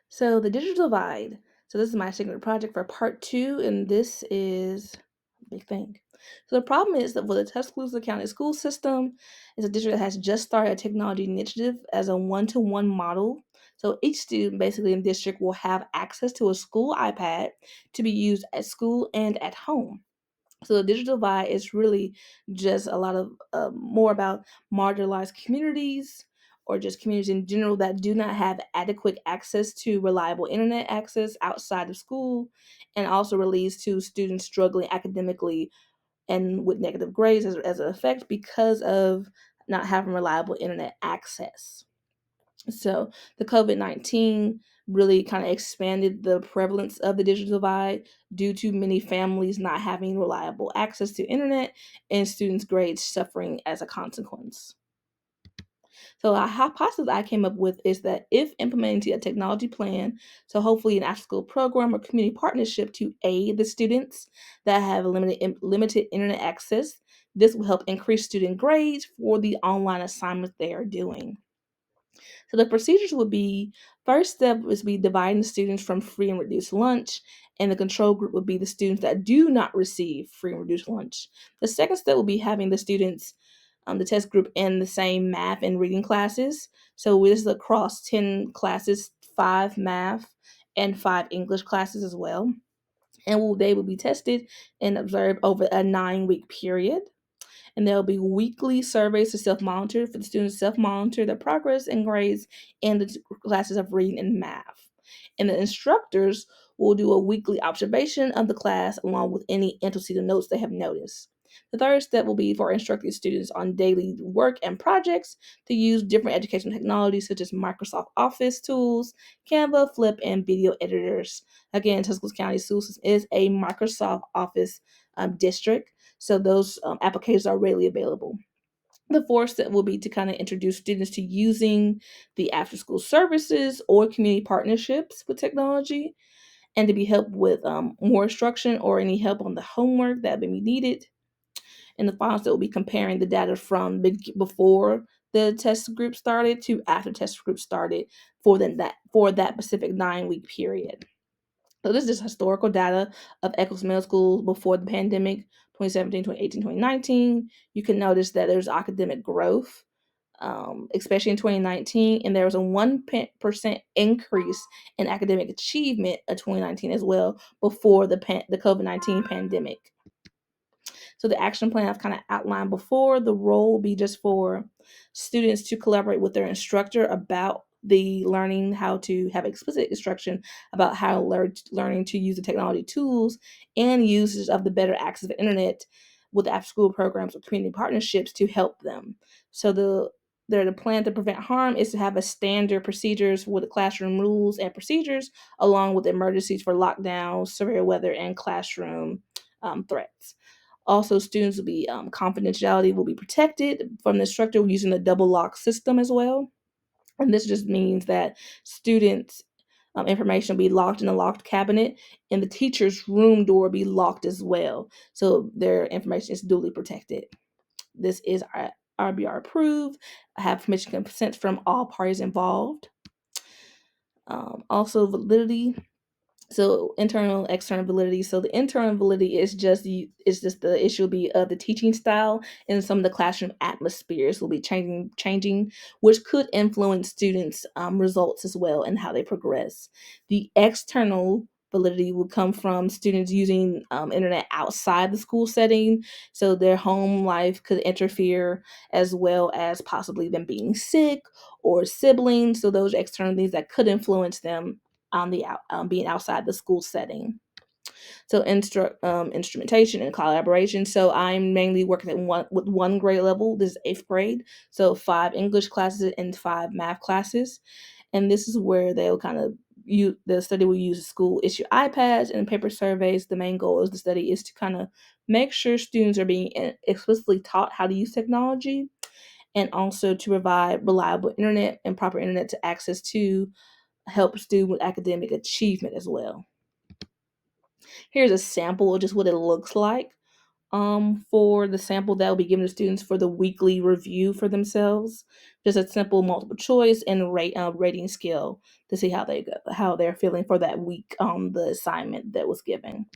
So the digital divide. So this is my signature project for part two, and this is a big thing. So the problem is that for the Tuscaloosa County school system, is a district that has just started a technology initiative as a one-to-one model. So each student basically in the district will have access to a school iPad to be used at school and at home. So the digital divide is really just a lot of more about marginalized communities or just communities in general that do not have adequate access to reliable internet access outside of school, and also relates to students struggling academically and with negative grades as an effect because of not having reliable internet access. So the COVID-19 really kind of expanded the prevalence of the digital divide due to many families not having reliable access to internet and students' grades suffering as a consequence. So a hypothesis I came up with is that if implementing a technology plan, so hopefully an after-school program or community partnership to aid the students that have limited internet access, this will help increase student grades for the online assignments they are doing. So the procedures would be, first step is be dividing the students from free and reduced lunch, and the control group would be the students that do not receive free and reduced lunch. The second step will be having the students, the test group in the same math and reading classes. So this is across 10 classes, 5 math and 5 English classes as well. And they will be tested and observed over a 9-week period, and there'll be weekly surveys to self-monitor for the students to self-monitor their progress and grades in the classes of reading and math. And the instructors will do a weekly observation of the class along with any antecedent notes they have noticed. The third step will be for instructing students on daily work and projects to use different educational technologies such as Microsoft Office tools, Canva, Flip, and video editors. Again, Tuscaloosa County School System is a Microsoft Office district, so those applications are readily available. The fourth step will be to kind of introduce students to using the after school services or community partnerships with technology, and to be helped with more instruction or any help on the homework that may be needed. And the final step will be comparing the data from before the test group started to after test group started for that specific 9-week period. So this is historical data of Eccles Middle School before the pandemic, 2017, 2018, 2019. You can notice that there's academic growth, especially in 2019, and there was a 1% increase in academic achievement of 2019 as well before the COVID-19 pandemic. So the action plan I've kind of outlined before, the role will be just for students to collaborate with their instructor about the learning how to have explicit instruction about how learning to use the technology tools and uses of the better access to internet with after school programs or community partnerships to help them. So the plan to prevent harm is to have a standard procedures with the classroom rules and procedures, along with emergencies for lockdowns, severe weather, and classroom threats. Also, students will be confidentiality will be protected from the instructor using the double lock system as well. And this just means that students' information will be locked in a locked cabinet, and the teacher's room door will be locked as well. So their information is duly protected. This is RBR approved. I have permission consent from all parties involved. Also, validity, so internal external validity. So the internal validity is just the issue will be of the teaching style, and some of the classroom atmospheres will be changing, which could influence students results as well and how they progress. The external validity will come from students using internet outside the school setting, so their home life could interfere, as well as possibly them being sick or siblings. So those are external things that could influence them on the being outside the school setting. So instrumentation and collaboration. So I'm mainly working at one grade level. This is 8th grade. So 5 English classes and 5 math classes, and this is where they'll kind of the study will use school issue iPads and paper surveys. The main goal of the study is to kind of make sure students are being explicitly taught how to use technology, and also to provide reliable internet and proper internet to access to help student with academic achievement as well. Here's a sample of just what it looks like for the sample that will be given to students for the weekly review for themselves. Just a simple multiple choice and rating scale to see how they're feeling for that week on the assignment that was given.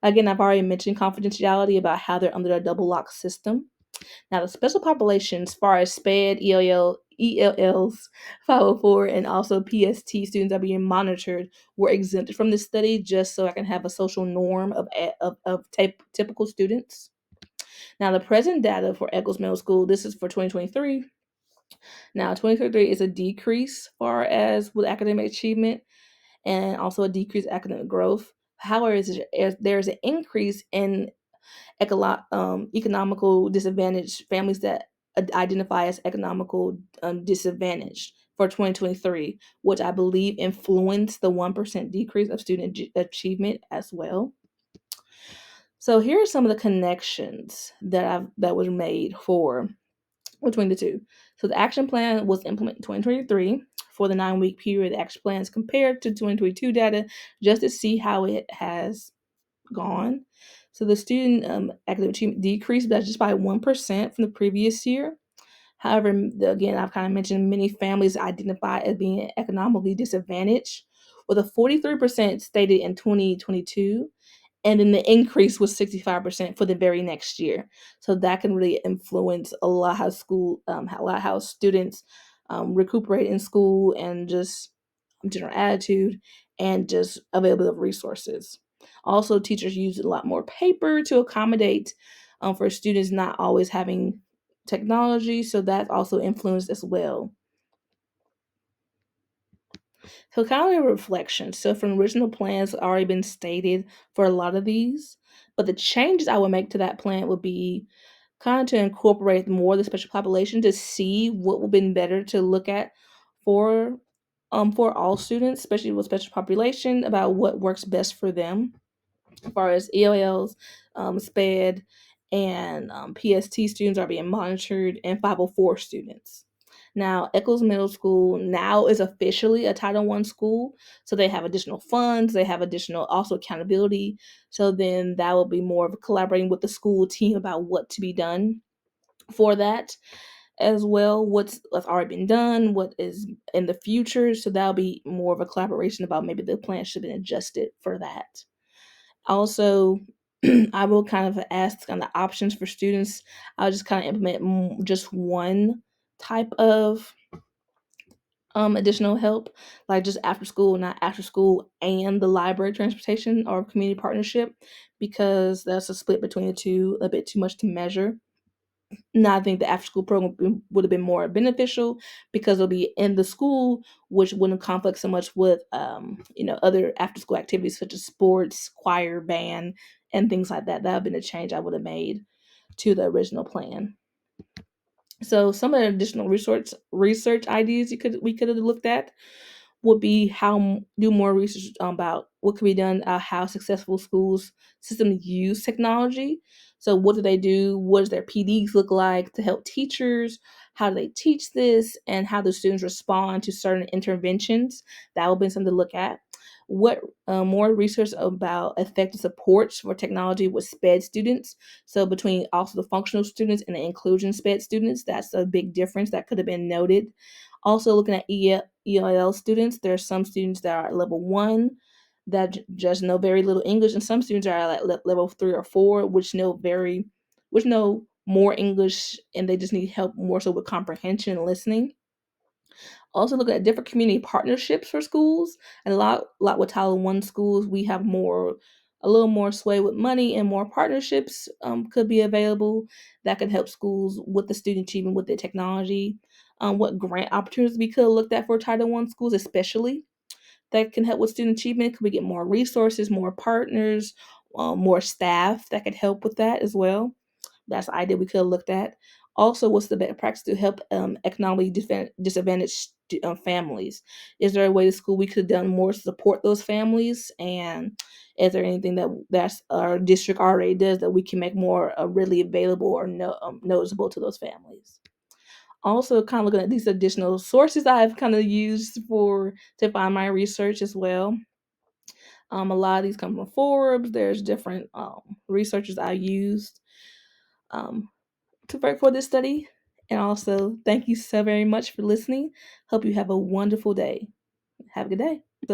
Again, I've already mentioned confidentiality about how they're under a double lock system. Now, the special population, as far as SPED, ELLs, 504, and also PST students are being monitored, were exempted from this study just so I can have a social norm of typical students. Now, the present data for Eccles Middle School, this is for 2023. Now, 2023 is a decrease far as with academic achievement and also a decrease in academic growth. However, there's an increase in economical disadvantaged families that identify as economical disadvantaged for 2023, which I believe influenced the 1% decrease of student achievement as well. So here are some of the connections that were made for between the two. So the action plan was implemented in 2023 for the 9-week period. The action plan is compared to 2022 data just to see how it has gone. So the student academic achievement decreased just by 1% from the previous year. However, again, I've kind of mentioned many families identify as being economically disadvantaged, with a 43% stated in 2022, and then the increase was 65% for the very next year. So that can really influence a lot how how students recuperate in school and just general attitude and just availability of resources. Also, teachers use a lot more paper to accommodate for students not always having technology, so that also influenced as well. So kind of a reflection. So from original plans already been stated for a lot of these, but the changes I would make to that plan would be kind of to incorporate more of the special population to see what would have been better to look at for for all students, especially with special population, about what works best for them as far as ELLs, SPED, and PST students are being monitored, and 504 students. Now, Eccles Middle School now is officially a Title I school, so they have additional funds, they have additional also accountability. So then that will be more of collaborating with the school team about what to be done for that as well, what's already been done, what is in the future. So that'll be more of a collaboration about maybe the plan should have been adjusted for that. Also, I will kind of ask on the options for students. I'll just kind of implement just one type of additional help, like just after school, not after school and the library transportation or community partnership, because that's a split between the two, a bit too much to measure. Now, I think the after school program would have been more beneficial because it'll be in the school, which wouldn't conflict so much with, other after school activities such as sports, choir, band, and things like that. That would have been a change I would have made to the original plan. So some of the additional research ideas we could have looked at would be do more research about what can be done, how successful schools systems use technology. So what do they do? What does their PDs look like to help teachers? How do they teach this? And how do students respond to certain interventions? That will be something to look at. What more research about effective supports for technology with SPED students. So between also the functional students and the inclusion SPED students, that's a big difference that could have been noted. Also looking at ELL students, there are some students that are at level 1 that just know very little English, and some students are at level 3 or 4, which know more English, and they just need help more so with comprehension and listening. Also look at different community partnerships for schools, and a lot with Title I schools, we have a little more sway with money, and more partnerships could be available that could help schools with the student achievement with the technology. What grant opportunities we could have looked at for Title I schools, especially that can help with student achievement. Could we get more resources, more partners, more staff that could help with that as well? That's an idea we could have looked at. Also, what's the best practice to help economically disadvantaged families? Is there a way the school we could have done more to support those families? And is there anything that's our district already does that we can make more readily available or noticeable to those families? Also, kind of looking at these additional sources I've kind of used for to find my research as well. A lot of these come from Forbes. There's different researchers I used um, for this study. And also, thank you so very much for listening. Hope you have a wonderful day. Have a good day.